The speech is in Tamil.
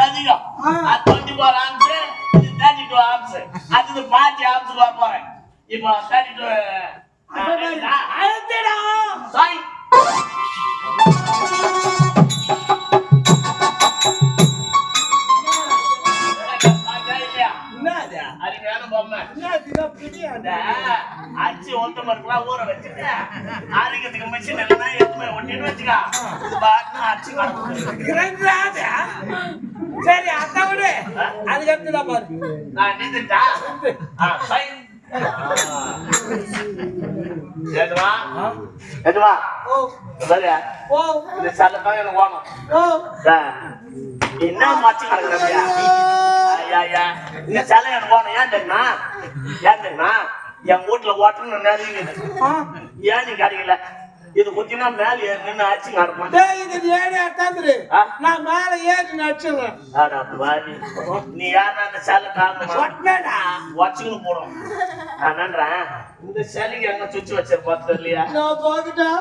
அதிகம். அது 24 ஆம்ஸ், இது 32 ஆம்ஸ். அது பாட்டி ஆம்ஸ்க்கு வர போறேன். இப்போ 32 அழுத்தடா சாய் அச்சு ஒத்த மறுக்கலாம் ஊற வச்சுட்டு ஆரோக்கியத்துக்கு மிஷின் இல்லைன்னா எடுத்து ஒட்டின்னு வச்சுக்கா அச்சு சரி அத்தை விடு அதுக்கு எடுத்துதான் பாரு நான் நின்றுட்டா எதுவா எதுவா சரியா ஓ இந்த சல்லத்தான் எனக்கு வேணும் ஓ என்ன மாச்சு கிடக்குறா ஐயா இந்த சலை எனக்கு வேணும் ஏன் தெரியுமா என் வீட்டுல ஓட்டணும் நிறைய ஏன் நீ கிடைக்கல இது குத்தினா மேல ஏறி நின்று அடிச்சு நடப்பேன் இது ஏறி அட்டாந்துரு நான் மேல ஏறி நடிச்சிடுறேன் நீ யாருன்னா அந்த சேலை காரணமா ஒட்டினடா வச்சுக்கணும் போடும் நான் நன்றேன் இந்த சேலைக்கு எங்க சுச்சு வச்சிருப்பா தெரியலையா நான் போகிட்டேன்